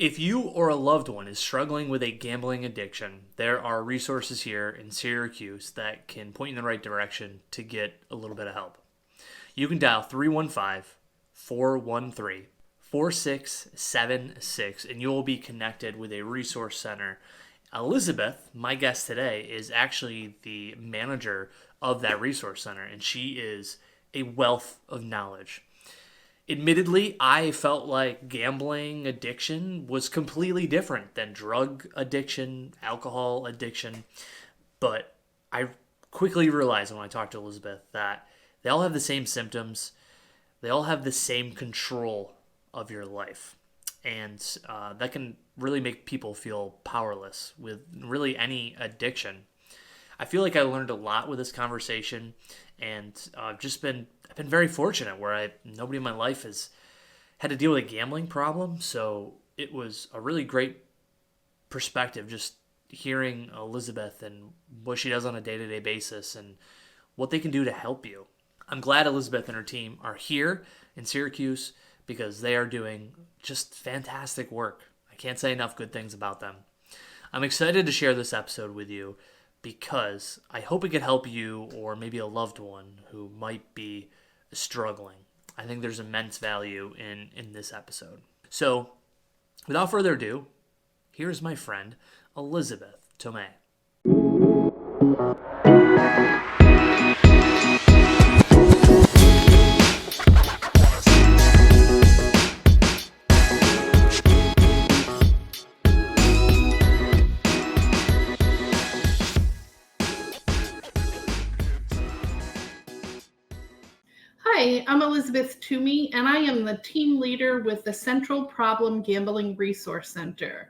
If you or a loved one is struggling with a gambling addiction, there are resources here in Syracuse that can point you in the right direction to get a little bit of help. You can dial 315-413-4676 and you will be connected with a resource center. Elizabeth, my guest today, is actually the manager of that resource center, and she is a wealth of knowledge. Admittedly, I felt like gambling addiction was completely different than drug addiction, alcohol addiction, but I quickly realized when I talked to Elizabeth that they all have the same symptoms, they all have the same control of your life, and that can really make people feel powerless with really any addiction. I feel like I learned a lot with this conversation, and I've been very fortunate where nobody in my life has had to deal with a gambling problem. So it was a really great perspective just hearing Elizabeth and what she does on a day to day basis and what they can do to help you. I'm glad Elizabeth and her team are here in Syracuse because they are doing just fantastic work. I can't say enough good things about them. I'm excited to share this episode with you because I hope it could help you or maybe a loved one who might be struggling. I think there's immense value in this episode. So, without further ado, here's my friend, Elizabeth Toomey. Hi, I'm Elizabeth Toomey, and I am the team leader with the Central Problem Gambling Resource Center.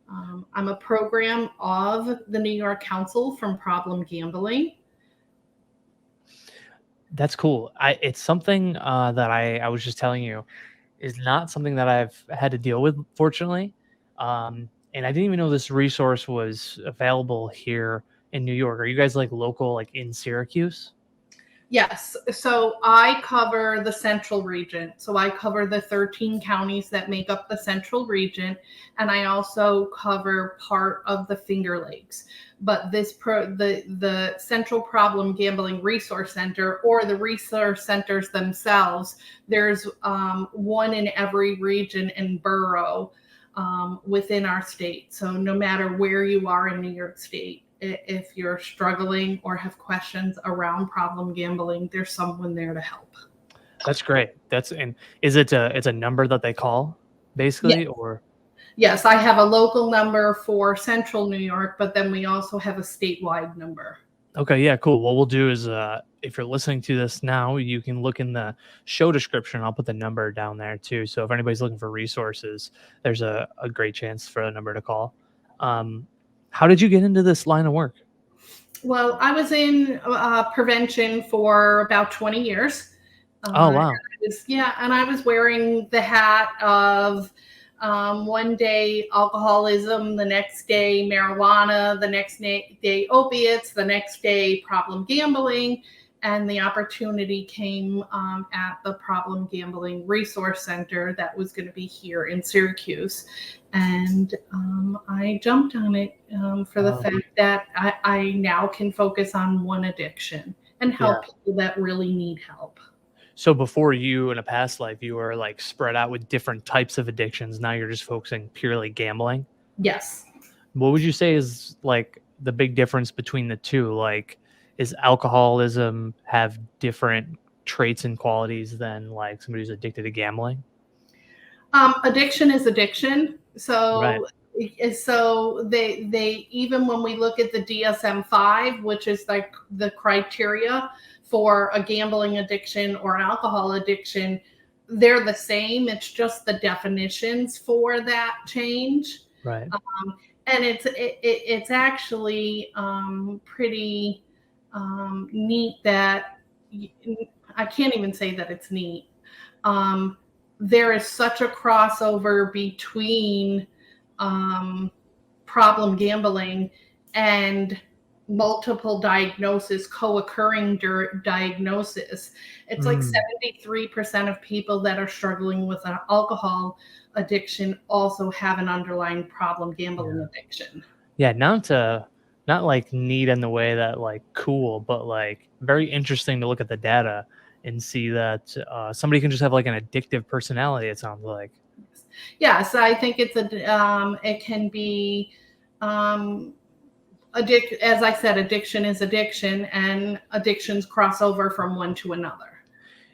I'm a program of the New York Council from Problem Gambling. That's cool. It's something that I was just telling you is not something that I've had to deal with, fortunately. And I didn't even know this resource was available here in New York. Are you guys like local, like in Syracuse? Yes, so I cover the central region. So I cover the 13 counties that make up the central region, and I also cover part of the Finger Lakes. But the Central Problem Gambling Resource Center, or the resource centers themselves, there's one in every region and borough within our state. So no matter where you are in New York State, if you're struggling or have questions around problem gambling, there's someone there to help. That's great. And it's a number that they call basically, Yes. or? Yes, I have a local number for central New York, but then we also have a statewide number. Okay, yeah, cool. What we'll do is if you're listening to this now, you can look in the show description. I'll put the number down there too. So if anybody's looking for resources, there's a great chance for a number to call. How did you get into this line of work? Well, I was in prevention for about 20 years. Oh, wow. And I was wearing the hat of one day alcoholism, the next day marijuana, the next day opiates, the next day problem gambling. And the opportunity came at the Problem Gambling Resource Center that was going to be here in Syracuse. And I jumped on it for the fact that I now can focus on one addiction and help people that really need help. So before, you in a past life, you were like spread out with different types of addictions. Now you're just focusing purely gambling. Yes. What would you say is like the big difference between the two? Like, is alcoholism have different traits and qualities than like somebody who's addicted to gambling? Addiction is addiction. So, right. So they even when we look at the DSM-5, which is like the criteria for a gambling addiction or alcohol addiction, they're the same. It's just the definitions for that change. Right. And it's actually pretty neat that I can't even say that it's neat. There is such a crossover between problem gambling and multiple diagnosis, co-occurring diagnosis. It's like 73% of people that are struggling with an alcohol addiction also have an underlying problem gambling addiction. Yeah, not like neat in the way that like cool, but like very interesting to look at the data and see that somebody can just have like an addictive personality. It sounds like. Yes, I think it can be as I said, addiction is addiction, and addictions cross over from one to another.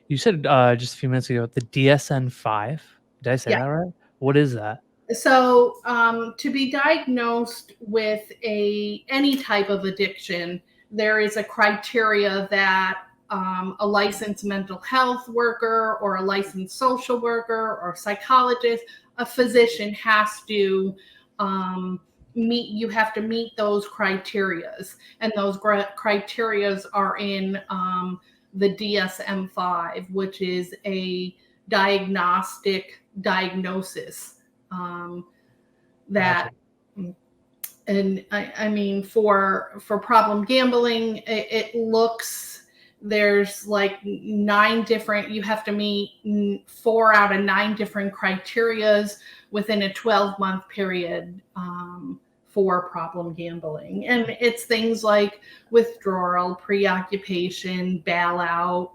You said just a few minutes ago the DSM-5. Did I say Yeah. that right? What is that? So to be diagnosed with any type of addiction, there is a criteria that a licensed mental health worker or a licensed social worker or psychologist, a physician has to meet. You have to meet those criterias, and those criterias are in the DSM-5, which is a diagnosis that Gotcha. and I mean for problem gambling it looks there's like 9 different you have to meet 4 out of 9 different criterias within a 12-month period for problem gambling, and it's things like withdrawal, preoccupation, bailout,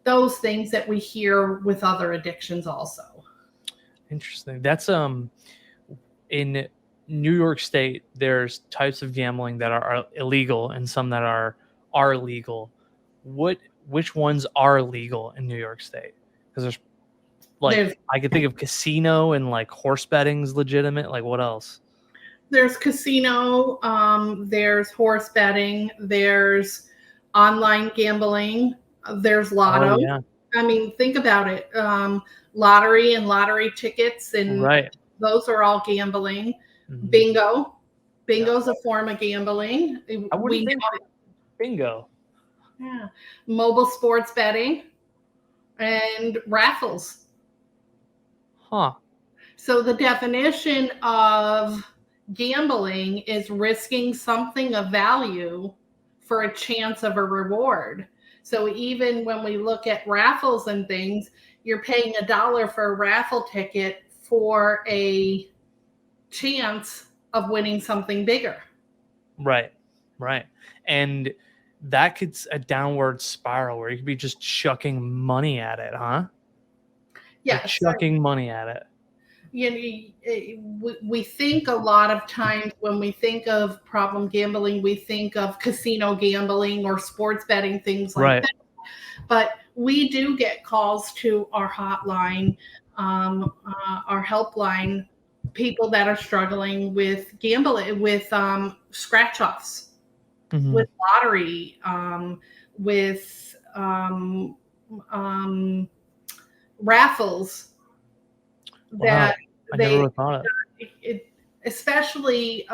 those things that we hear with other addictions also. Interesting. That's in New York State, there's types of gambling that are illegal and some that are legal. Which ones are legal in New York State? Because I could think of casino and like horse betting's legitimate. Like what else? There's casino, there's horse betting, there's online gambling, there's lotto. Oh, yeah. I mean, think about it. Lottery and lottery tickets, and Right. those are all gambling. Mm-hmm. Bingo's a form of gambling. I wouldn't think bingo. Yeah. Mobile sports betting and raffles. Huh. So the definition of gambling is risking something of value for a chance of a reward. So even when we look at raffles and things, you're paying $1 for a raffle ticket for a chance of winning something bigger. Right. And that could a downward spiral where you could be just chucking money at it, huh? Yeah, like chucking money at it. You know, we think a lot of times when we think of problem gambling, we think of casino gambling or sports betting, things like that. But we do get calls to our hotline, our helpline, people that are struggling with gambling, with scratch offs, with lottery, with raffles. Wow. I never would have thought it. Especially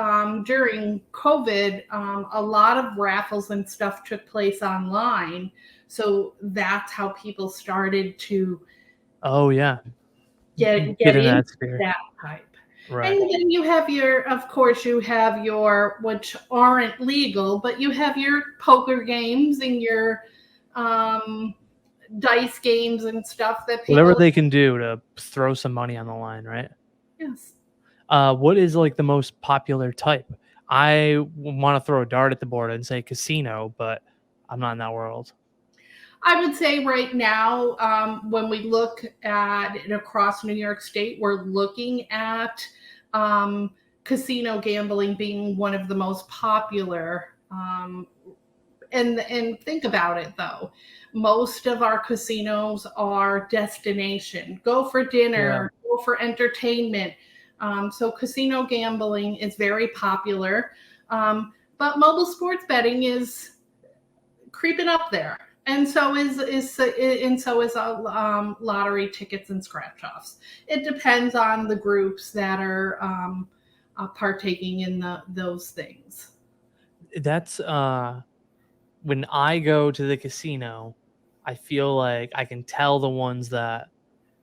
during COVID, a lot of raffles and stuff took place online. So that's how people started to get in into that sphere. that type. Right. And then you have your, which aren't legal, but you have your poker games and your dice games and stuff that people... Whatever they can do to throw some money on the line, right? Yes. What is like the most popular type? I want to throw a dart at the board and say casino, but I'm not in that world. I would say right now, when we look at it across New York State, we're looking at casino gambling being one of the most popular. And think about it, though. Most of our casinos are destination. Go for dinner, go for entertainment. So casino gambling is very popular. But mobile sports betting is creeping up there. And so is lottery tickets and scratch offs. It depends on the groups that are partaking in those things. That's when I go to the casino, I feel like I can tell the ones that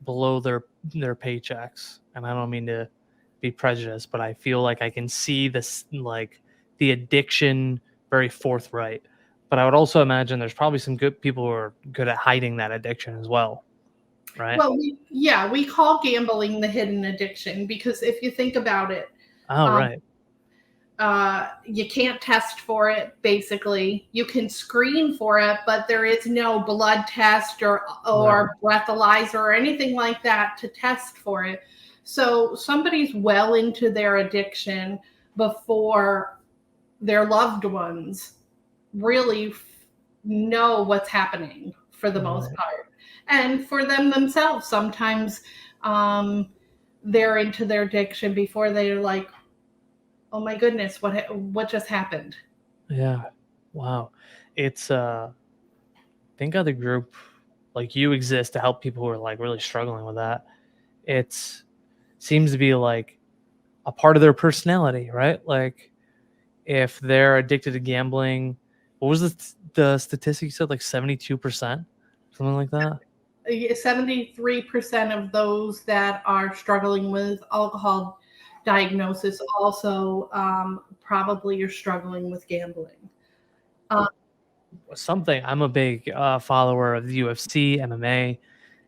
blow their paychecks, and I don't mean to be prejudiced, but I feel like I can see this like the addiction very forthright. But I would also imagine there's probably some good people who are good at hiding that addiction as well, right? Well, we call gambling the hidden addiction because if you think about it, Oh, um, right. you can't test for it. Basically, you can screen for it, but there is no blood test or Right. breathalyzer or anything like that to test for it. So somebody's well into their addiction before their loved ones really know what's happening for the most Right. part. And for them themselves, sometimes they're into their addiction before they're like, oh my goodness, what just happened? Yeah. Wow. It's think of the group like you exist to help people who are like really struggling with that. It's seems to be like a part of their personality, right? Like if they're addicted to gambling, what was the statistic you said? Like 72%, something like that. 73% of those that are struggling with alcohol diagnosis also probably are struggling with gambling. Something. I'm a big follower of the UFC, MMA,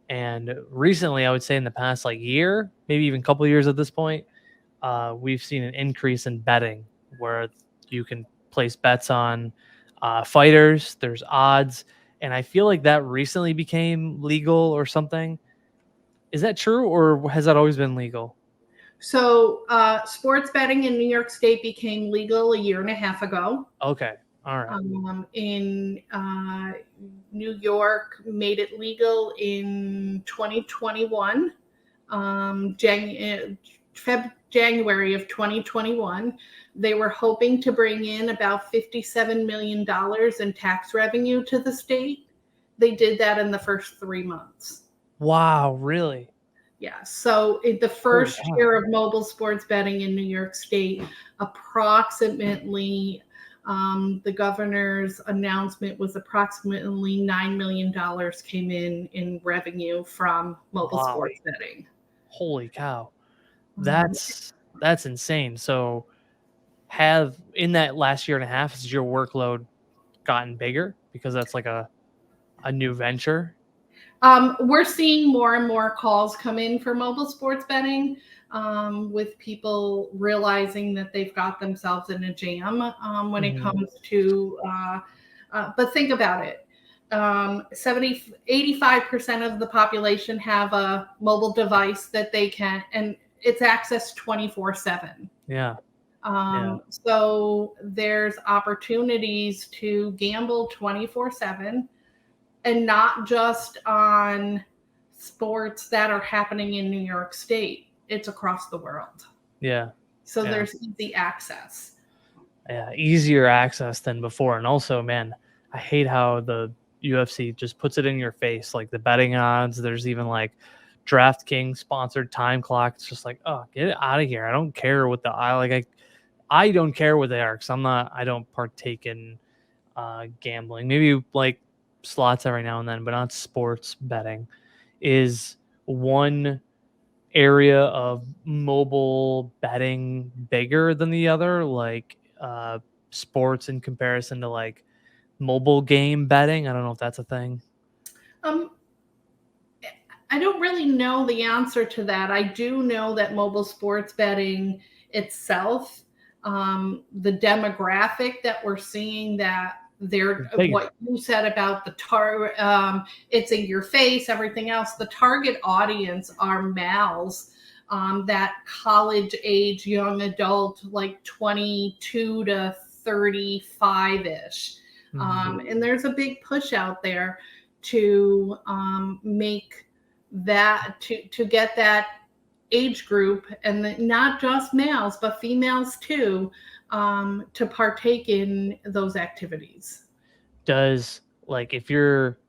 and recently, I would say in the past like year, maybe even couple years at this point, we've seen an increase in betting where you can place bets on fighters. There's odds, and I feel like that recently became legal or something. Is that true, or has that always been legal? So, sports betting in New York State became legal a year and a half ago. Okay, all right. In New York, made it legal in 2021, January of 2021. They were hoping to bring in about $57 million in tax revenue to the state. They did that in the first 3 months. Wow, really? Yeah. So in the Holy first cow! year of mobile sports betting in New York State, approximately the governor's announcement was approximately $9 million came in revenue from mobile Wow, sports betting. holy cow! Um, That's insane. So, have in that last year and a half, has your workload gotten bigger because that's like a new venture? we're seeing more and more calls come in for mobile sports betting with people realizing that they've got themselves in a jam when it Mhm. comes to, but think about it. 85% of the population have a mobile device that they can, and it's accessed 24/7. Yeah, yeah, So there's opportunities to gamble 24/7 and not just on sports that are happening in New York State. It's across the world. yeah, So yeah, there's easy access. yeah. Easier access than before, and also, man, I hate how the UFC just puts it in your face, like the betting odds. There's even like DraftKings sponsored time clock. It's just like, oh, get it out of here. I don't care what I don't care what they are because I don't partake in gambling. Maybe like slots every now and then, but not sports betting. Is one area of mobile betting bigger than the other? Like sports in comparison to like mobile game betting? I don't know if that's a thing. Um, I don't really know the answer to that. I do know that mobile sports betting itself, the demographic that we're seeing that they're It's bigger. what you said about the it's in your face, everything else. The target audience are males, that college age young adult, like 22 to 35 ish. Mhm. And there's a big push out there to make that to get that age group and not just males but females too to partake in those activities. Does like if you're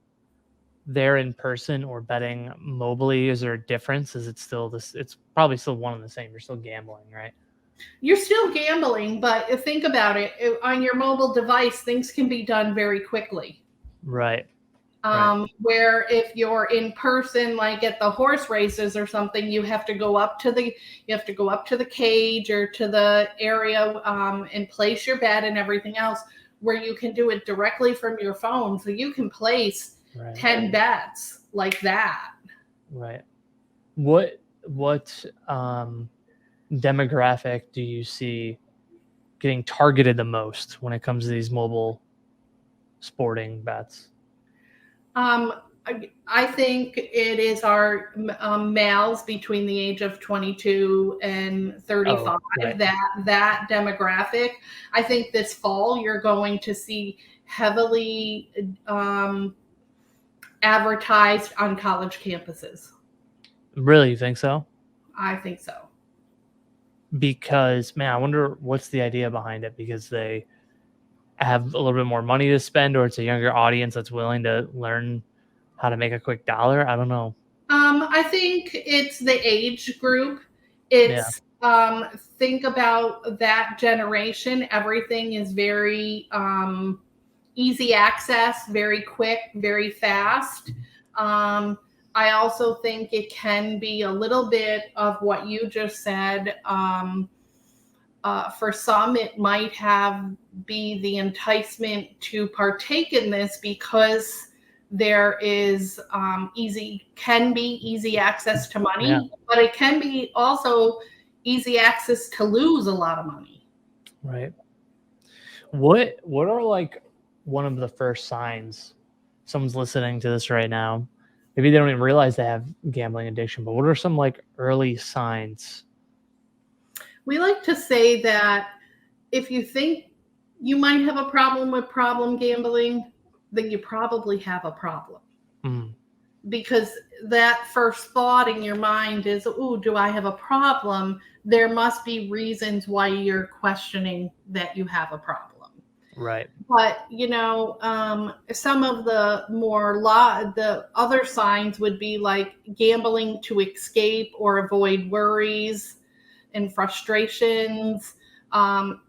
there in person or betting mobily, is there a difference? Is it still this? It's probably still one and the same. You're still gambling, right? You're still gambling, but think about it, on your mobile device things can be done very quickly. Right. Where if you're in person, like at the horse races or something, you have to go up to the cage or to the area and place your bet and everything else, where you can do it directly from your phone. So you can place 10 bets like that. Right. What demographic do you see getting targeted the most when it comes to these mobile sporting bets? I think it is our males between the age of 22 and 35. Right. That demographic. I think this fall you're going to see heavily advertised on college campuses. Really, you think so? I think so. Because, man, I wonder what's the idea behind it, because they have a little bit more money to spend, or it's a younger audience that's willing to learn how to make a quick dollar. I don't know. I think it's the age group. It's think about that generation. Everything is very easy access, very quick, very fast. I also think it can be a little bit of what you just said. For some, it might be the enticement to partake in this because there is easy access to money, but it can be also easy access to lose a lot of money. Right. What are like one of the first signs someone's listening to this right now? Maybe they don't even realize they have gambling addiction, but what are some like early signs? We like to say that if you think you might have a problem with problem gambling, then you probably have a problem. Because that first thought in your mind is, "Ooh, do I have a problem?" There must be reasons why you're questioning that you have a problem. Right. But, some of the other signs would be like gambling to escape or avoid worries and frustrations,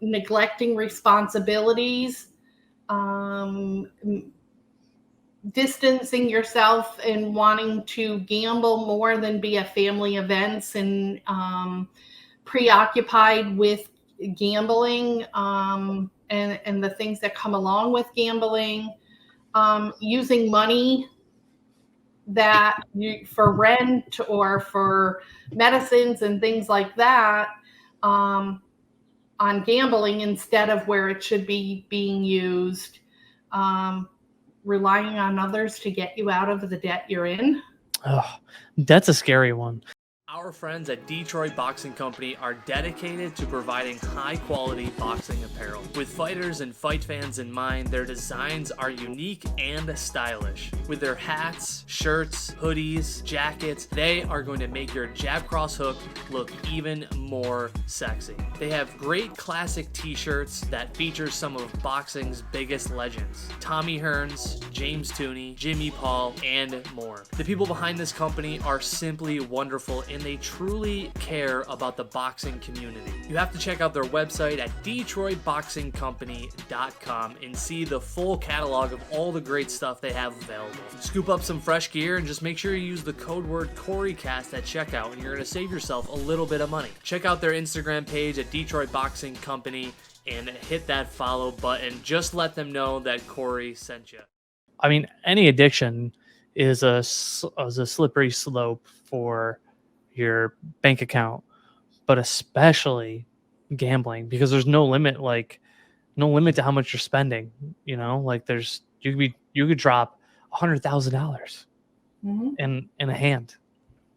neglecting responsibilities, distancing yourself and wanting to gamble more than be at family events, and preoccupied with gambling and the things that come along with gambling, using money for rent or for medicines and things like that on gambling instead of where it should be being used, relying on others to get you out of the debt you're in. Oh, that's a scary one. Our friends at Detroit Boxing Company are dedicated to providing high-quality boxing apparel. With fighters and fight fans in mind, their designs are unique and stylish. With their hats, shirts, hoodies, jackets, they are going to make your jab cross hook look even more sexy. They have great classic t-shirts that feature some of boxing's biggest legends: Tommy Hearns, James Toomey, Jimmy Paul, and more. The people behind this company are simply wonderful, and they truly care about the boxing community. You have to check out their website at DetroitBoxingCompany.com and see the full catalog of all the great stuff they have available. Scoop up some fresh gear and just make sure you use the code word CoryCast at checkout, and you're going to save yourself a little bit of money. Check out their Instagram page at Detroit Boxing Company and hit that follow button. Just let them know that Cory sent you. I mean, any addiction is a slippery slope for your bank account, but especially gambling, because there's no limit to how much you're spending. Like you could drop $100,000 in a hand.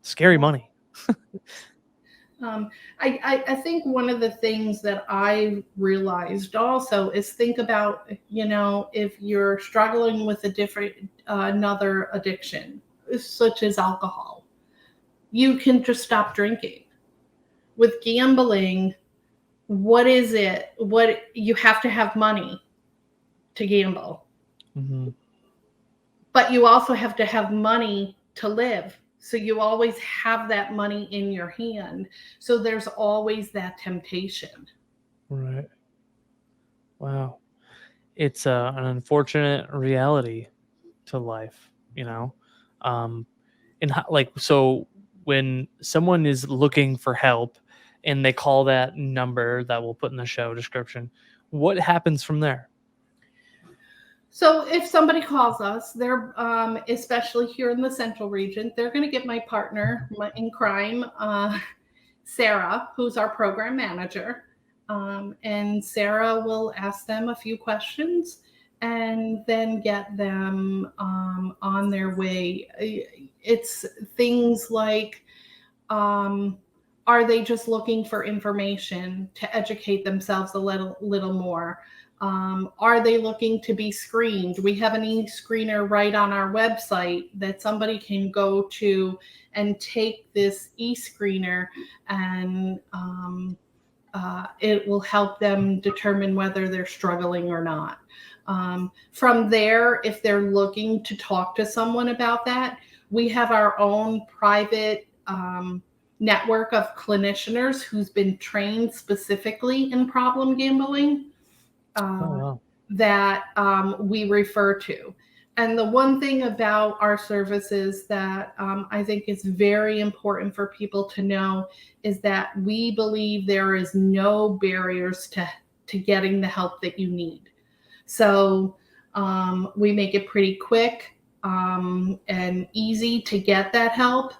Scary money. I think one of the things that I realized also is think about, if you're struggling with another addiction, such as alcohol, you can just stop drinking. With gambling, what is it? What you have to have money to gamble. But you also have to have money to live. So you always have that money in your hand. So there's always that temptation. Right. Wow. It's an unfortunate reality to life, and so when someone is looking for help and they call that number that we'll put in the show description, what happens from there? So if somebody calls us, they're especially here in the central region, they're going to get my partner in crime, Sarah, who's our program manager. And Sarah will ask them a few questions and then get them on their way. It's things like, are they just looking for information to educate themselves a little more? Are they looking to be screened? We have an e-screener right on our website that somebody can go to and take this e-screener, and it will help them determine whether they're struggling or not. From there, if they're looking to talk to someone about that, we have our own private network of clinicians who's been trained specifically in problem gambling that we refer to. And the one thing about our services that I think is very important for people to know is that we believe there is no barriers to getting the help that you need. So we make it pretty quick and easy to get that help.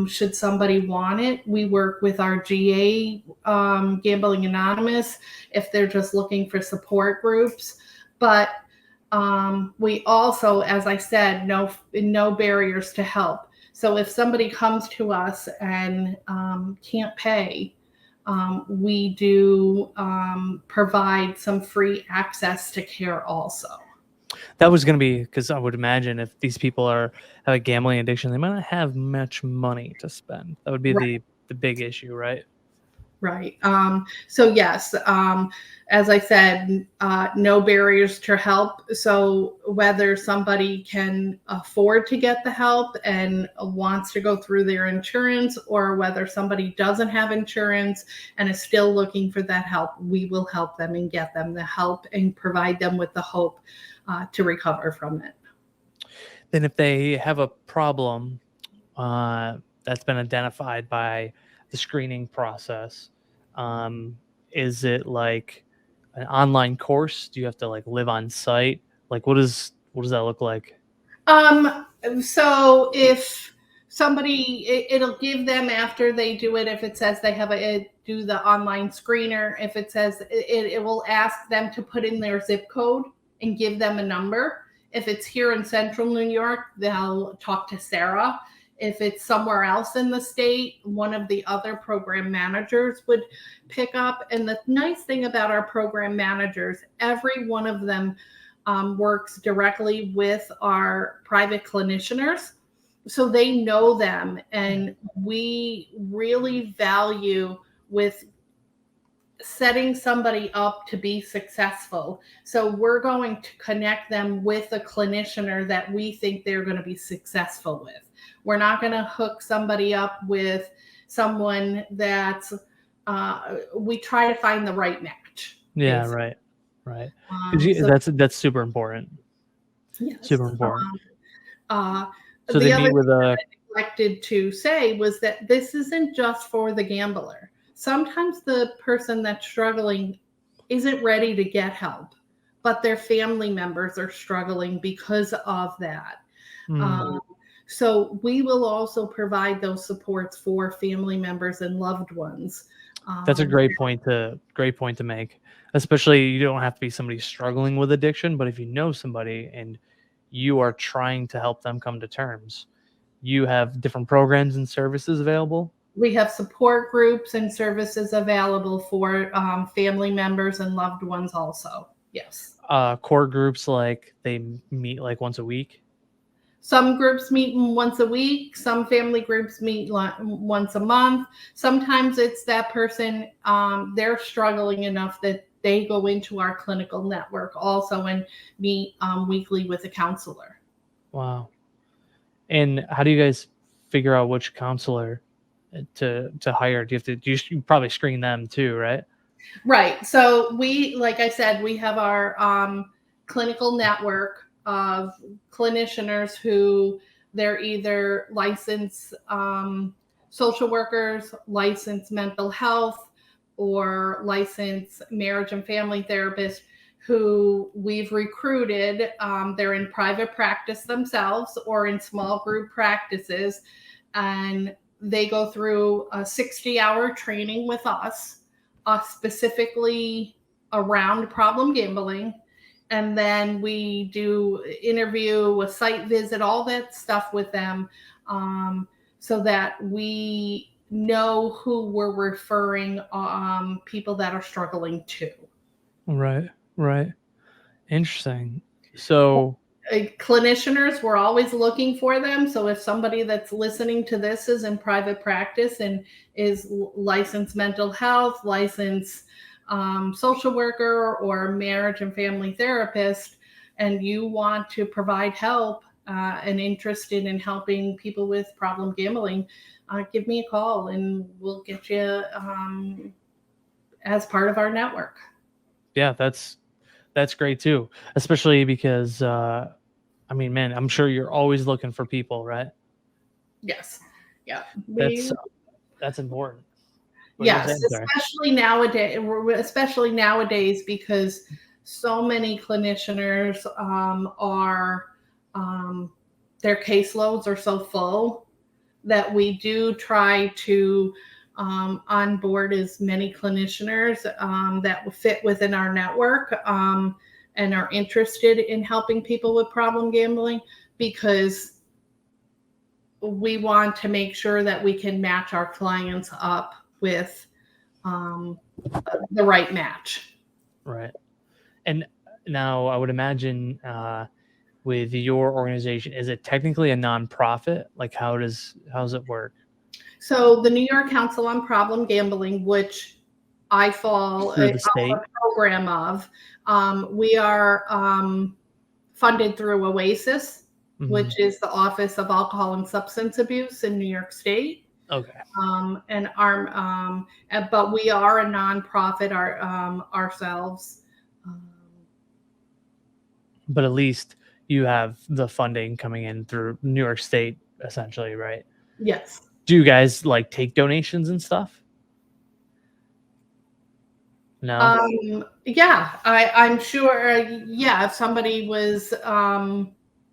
Should somebody want it, we work with our GA, Gambling Anonymous, if they're just looking for support groups. But we also, as I said, no barriers to help. So if somebody comes to us and can't pay, we do provide some free access to care also. That was going to be, because I would imagine if these people have a gambling addiction, they might not have much money to spend. That would be the big issue, right? Right. So yes, as I said, no barriers to help. So whether somebody can afford to get the help and wants to go through their insurance, or whether somebody doesn't have insurance and is still looking for that help, we will help them and get them the help and provide them with the hope to recover from it. Then if they have a problem that's been identified by the screening process, is it like an online course? Do you have to live on site? What does that look like? So if somebody, it'll give them after they do it, if it says they have do the online screener, if it says it will ask them to put in their zip code and give them a number. If it's here in central New York, they'll talk to Sarah. If it's somewhere else in the state, one of the other program managers would pick up. And the nice thing about our program managers, every one of them works directly with our private clinicians. So they know them, and we really value with setting somebody up to be successful. So we're going to connect them with a clinician that we think they're going to be successful with. We're not going to hook somebody up with someone that's, we try to find the right match. Yeah, basically. Right. That's super important. Yes. Super important. So the other thing that I neglected to say was that this isn't just for the gambler. Sometimes the person that's struggling isn't ready to get help, but their family members are struggling because of that. So we will also provide those supports for family members and loved ones. That's a great point to make. Especially, you don't have to be somebody struggling with addiction, but if you know somebody and you are trying to help them come to terms, you have different programs and services available. We have support groups and services available for family members and loved ones also. Yes. Core groups, they meet once a week. Some groups meet once a week. Some family groups meet once a month. Sometimes it's that person, they're struggling enough that they go into our clinical network also and meet weekly with a counselor. Wow. And how do you guys figure out which counselor to hire? You probably screen them too, right? Right. So we, like I said, we have our clinical network of clinicians who they're either licensed social workers, licensed mental health, or licensed marriage and family therapists who we've recruited. They're in private practice themselves or in small group practices, and they go through a 60-hour training with us, specifically around problem gambling. And then we do interview, a site visit, all that stuff with them, so that we know who we're referring people that are struggling to. Right. Interesting. So Clinicians, we're always looking for them. So if somebody that's listening to this is in private practice and is licensed mental health, licensed social worker, or marriage and family therapist, and you want to provide help and interested in helping people with problem gambling, give me a call and we'll get you as part of our network. yeah, that's great too, especially because I mean, man, I'm sure you're always looking for people, right? Yes. Yeah. That's important. Yes, especially nowadays, because so many clinicians are their caseloads are so full that we do try to onboard as many clinicians that will fit within our network and are interested in helping people with problem gambling, because we want to make sure that we can match our clients up with the right match. Right. And now I would imagine with your organization, is it technically a nonprofit? Like how does it work? So the New York Council on Problem Gambling, which I fall Through the state program of, we are funded through OASIS, which is the Office of Alcohol and Substance Abuse in New York State. Okay. And but we are a nonprofit ourselves. But at least you have the funding coming in through New York State, essentially, right? Yes. Do you guys like take donations and stuff? No. Yeah, I'm sure. Yeah, if somebody was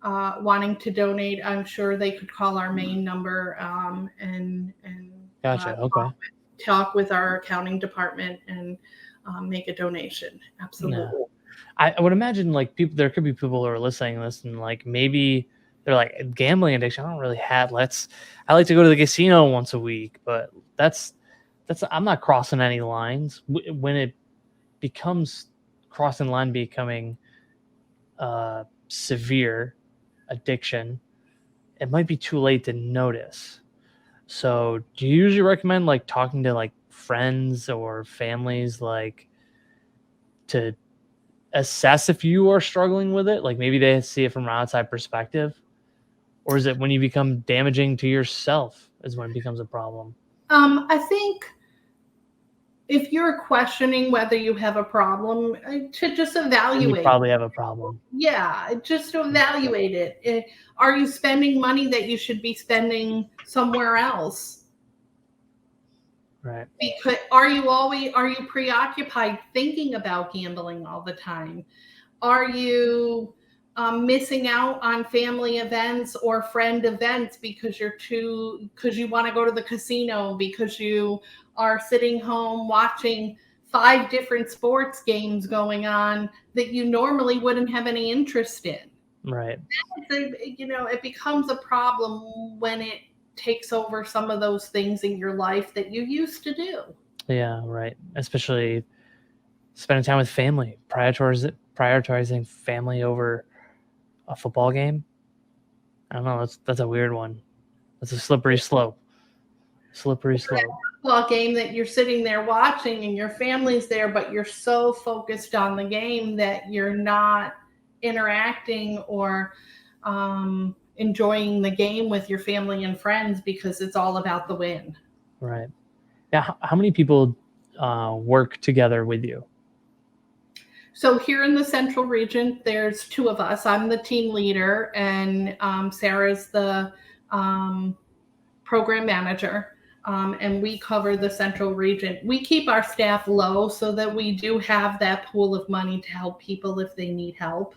wanting to donate, I'm sure they could call our main number and Gotcha. Okay. talk with our accounting department and make a donation. Absolutely. Yeah. I would imagine like there could be people who are listening to this and like maybe they're like gambling addiction. I don't really have. I like to go to the casino once a week, but that's I'm not crossing any lines. When it becomes crossing line becoming severe addiction, it might be too late to notice. So do you usually recommend like talking to like friends or families like to assess if you are struggling with it? Like maybe they see it from an outside perspective, or is it when you become damaging to yourself is when it becomes a problem? I think if you're questioning whether you have a problem, to just evaluate. You probably have a problem. Yeah, just to evaluate it. Are you spending money that you should be spending somewhere else? Right. Because are you preoccupied thinking about gambling all the time? Are you missing out on family events or friend events because you want to go to the casino, because you are sitting home watching 5 different sports games going on that you normally wouldn't have any interest in? Right. It becomes a problem when it takes over some of those things in your life that you used to do. Yeah, right. Especially spending time with family, prioritizing family over a football game. I don't know. That's a weird one. That's a slippery slope. Football game that you're sitting there watching and your family's there, but you're so focused on the game that you're not interacting or enjoying the game with your family and friends because it's all about the win. Right. Yeah. How many people work together with you? So here in the Central Region, there's two of us. I'm the team leader, and Sarah's the program manager. And we cover the Central Region. We keep our staff low so that we do have that pool of money to help people if they need help.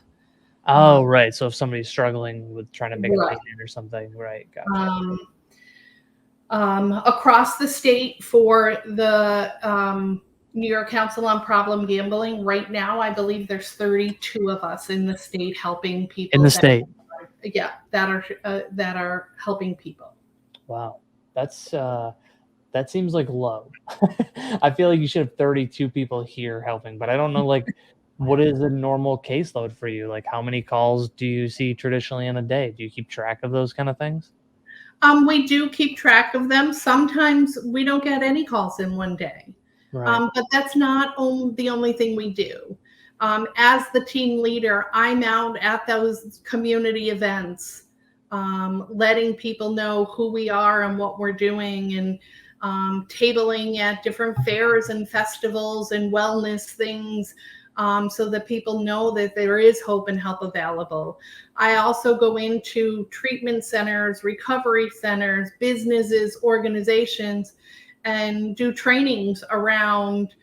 Oh, right. So if somebody's struggling with trying to make a Right. payment or something, right? Gotcha. Across the state for the New York Council on Problem Gambling, right now, I believe there's 32 of us in the state helping people. In the state. That are helping people. Wow. That seems like low. I feel like you should have 32 people here helping, but I don't know, like, what is a normal caseload for you? Like, how many calls do you see traditionally in a day? Do you keep track of those kind of things? We do keep track of them. Sometimes we don't get any calls in one day. Right. But that's not the only thing we do. As the team leader, I'm out at those community events, letting people know who we are and what we're doing, and tabling at different fairs and festivals and wellness things, so that people know that there is hope and help available. I also go into treatment centers, recovery centers, businesses, organizations, and do trainings around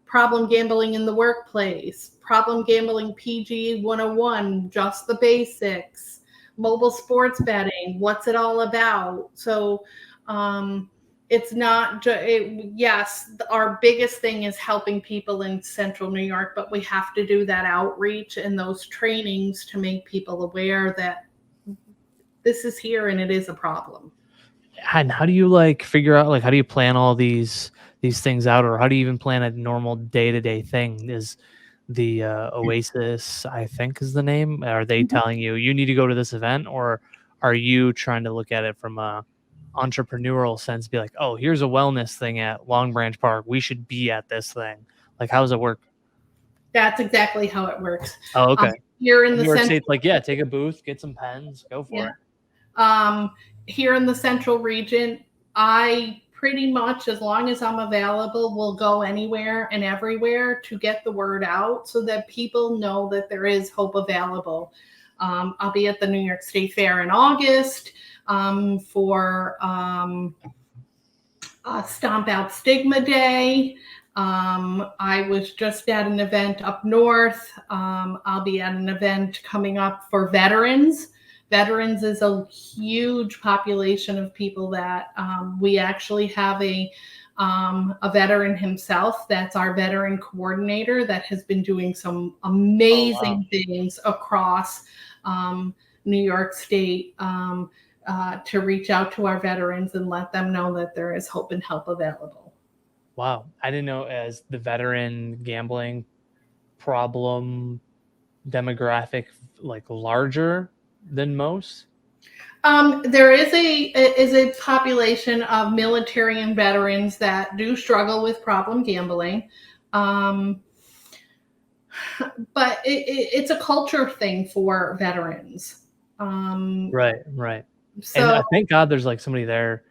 problem gambling in the workplace, problem gambling PG 101, just the basics, mobile sports betting, what's it all about? So it's not yes, our biggest thing is helping people in Central New York, but we have to do that outreach and those trainings to make people aware that this is here and it is a problem. And how do you like figure out, like, how do you plan all these things out, or how do you even plan a normal day-to-day thing? Is the Oasis, I think is the name, are they telling you you need to go to this event, or are you trying to look at it from a entrepreneurial sense, be like, oh, here's a wellness thing at Long Branch Park, we should be at this thing? Like, how does it work? That's exactly how it works. Oh, okay. Here in New the York Central, State's like, yeah, take a booth, get some pens, go for it. Here in the Central Region, I pretty much, as long as I'm available, will go anywhere and everywhere to get the word out so that people know that there is hope available. I'll be at the New York State Fair in August for Stomp Out Stigma Day. I was just at an event up north. I'll be at an event coming up for veterans. Veterans is a huge population of people that we actually have a veteran himself. That's our veteran coordinator that has been doing some amazing things across New York State to reach out to our veterans and let them know that there is hope and help available. Wow. I didn't know as the veteran gambling problem demographic, like, larger than most. There is a population of military and veterans that do struggle with problem gambling. But it's a culture thing for veterans. Right. So And I thank God there's like somebody there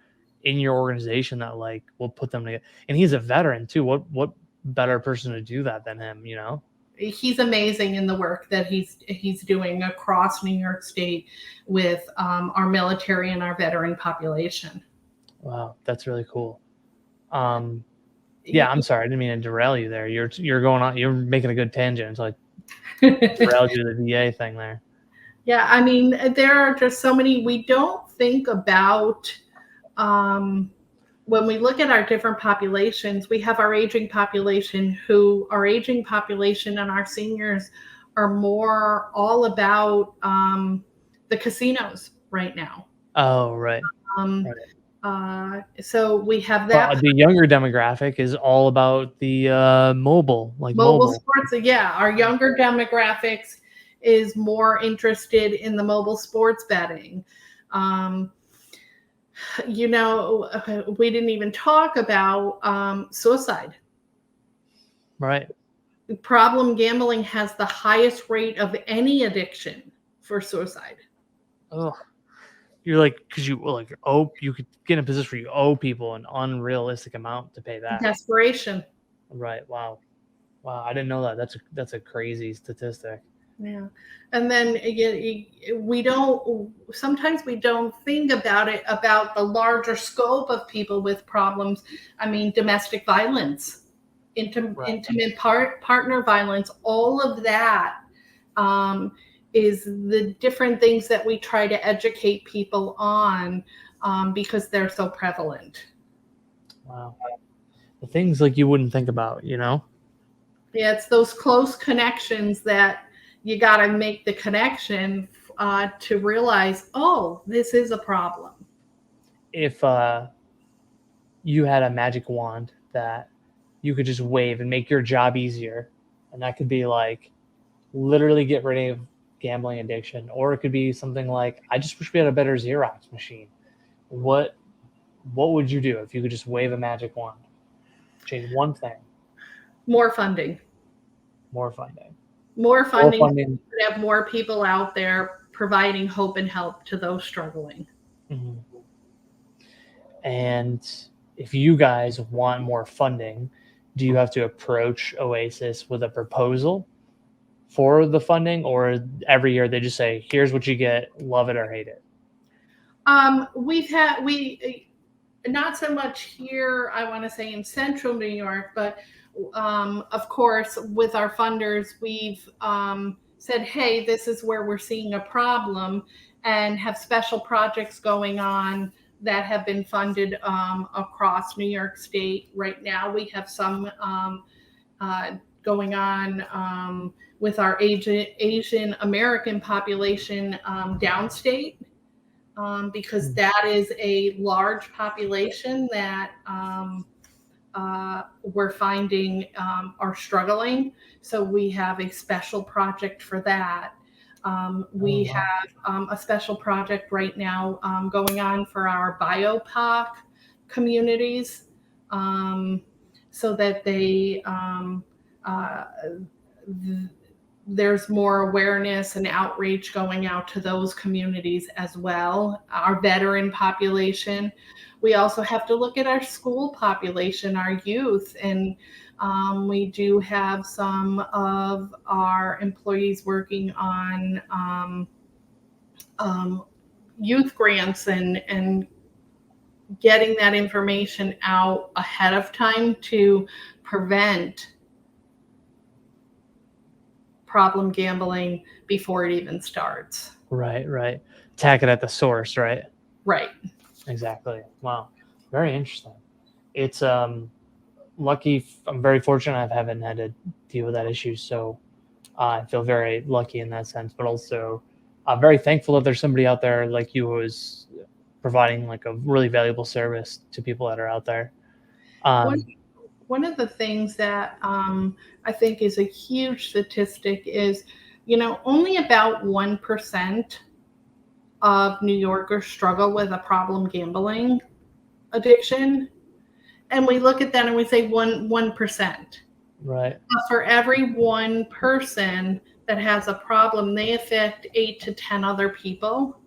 in your organization that like will put them together. And he's a veteran too. What better person to do that than him, you know? he's amazing in the work that he's doing across New York State with our military and our veteran population. Wow, that's really cool. Yeah, I'm sorry, I didn't mean to derail you there. You're going on. You're making a good tangent. So I derailed you to the VA thing there. Yeah, I mean, there are just so many. We don't think about when we look at our different populations. We have our aging population, and our seniors are more all about the casinos right now. Oh, right. So we have that. The younger demographic is all about the mobile Sports. Yeah, our younger demographics is more interested in the mobile sports betting. We didn't even talk about suicide. Right. Problem gambling has the highest rate of any addiction for suicide. Oh, you're like, because you could get in a position where you owe people an unrealistic amount to pay back. Desperation. Right. Wow. Wow, I didn't know that. That's a crazy statistic. Yeah. And then again, sometimes we don't think about it, about the larger scope of people with problems. I mean, domestic violence, Right. intimate partner violence, all of that um, is the different things that we try to educate people on because they're so prevalent. Wow. The things like you wouldn't think about, you know? Yeah, it's those close connections that you got to make the connection to realize, oh, this is a problem. If you had a magic wand that you could just wave and make your job easier, and that could be like literally get rid of gambling addiction, or it could be something like I just wish we had a better Xerox machine. What would you do if you could just wave a magic wand? Change one thing. More funding. More funding. More More funding funding. to have more people out there providing hope and help to those struggling. Mhm. And if you guys want more funding, do you have to approach Oasis with a proposal for the funding, or every year they just say, here's what you get, love it or hate it? We not so much here, I want to say in central New York, but of course, with our funders, we've said, hey, this is where we're seeing a problem, and have special projects going on that have been funded across New York State. Right now, we have some going on with our Asian American population downstate. Because that is a large population that we're finding are struggling. So we have a special project for that. We have a special project right now going on for our BIOPOC communities so that they there's more awareness and outreach going out to those communities as well. Our veteran population. We also have to look at our school population, our youth, and we do have some of our employees working on youth grants and getting that information out ahead of time to prevent problem gambling before it even starts. Right. Attack it at the source, right? Right. Exactly. Wow. Very interesting. It's lucky. I'm very fortunate I haven't had to deal with that issue. So I feel very lucky in that sense, but also very thankful that there's somebody out there like you who is providing like a really valuable service to people that are out there. One of the things that I think is a huge statistic is, only about 1% of New Yorkers struggle with a problem gambling addiction. And we look at that and we say 1%. Right. But for every one person that has a problem, they affect 8 to 10 other people.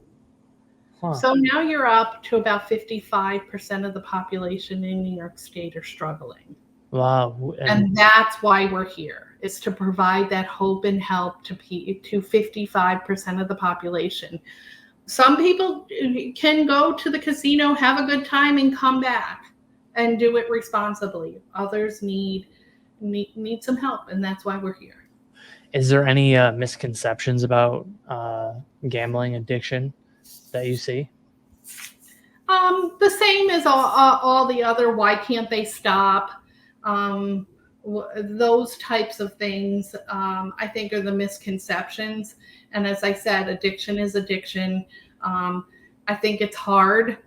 Huh. So now you're up to about 55% of the population in New York State are struggling. Wow. And that's why we're here, is to provide that hope and help to 55% of the population. Some people can go to the casino, have a good time, and come back and do it responsibly. Others need some help, and that's why we're here. Is there any misconceptions about gambling addiction that you see? The same as all the other, why can't they stop? Those types of things, I think, are the misconceptions. And as I said, addiction is addiction. I think it's hard.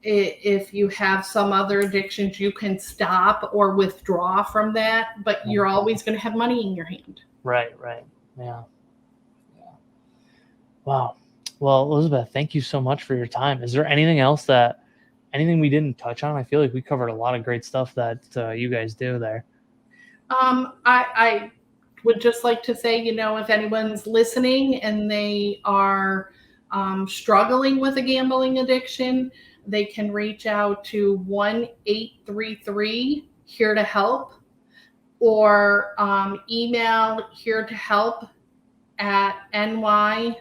If you have some other addictions, you can stop or withdraw from that, but you're always going to have money in your hand. Right. Yeah. Wow. Well, Elizabeth, thank you so much for your time. Is there anything we didn't touch on? I feel like we covered a lot of great stuff that you guys do there. I would just like to say, if anyone's listening and they are struggling with a gambling addiction, they can reach out to 1-833 here to help, or email here to help at nycpg.org,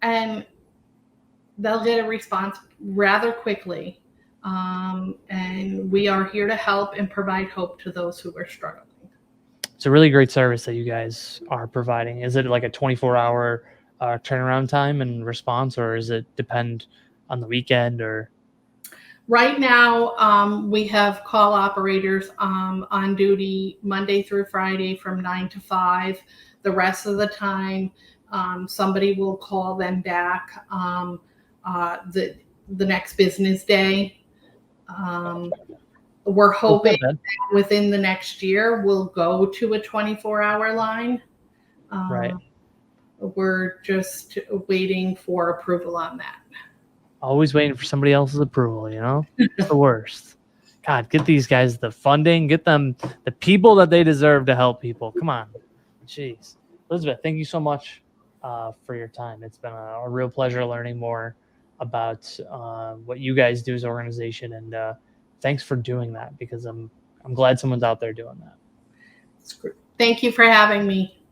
and they'll get a response rather quickly. And we are here to help and provide hope to those who are struggling. It's a really great service that you guys are providing. Is it like a 24-hour turnaround time and response, or is it depend on the weekend? Or Right now, we have call operators on duty Monday through Friday from 9 to 5. The rest of the time, somebody will call them back the next business day. We're hoping that within the next year we'll go to a 24-hour line. Right. We're just waiting for approval on that. Always waiting for somebody else's approval, you know? It's the worst. God, get these guys the funding, get them the people that they deserve to help people. Come on. Jeez. Elizabeth, thank you so much for your time. It's been a real pleasure learning more about what you guys do as an organization, and thanks for doing that, because I'm glad someone's out there doing that. Thank you for having me.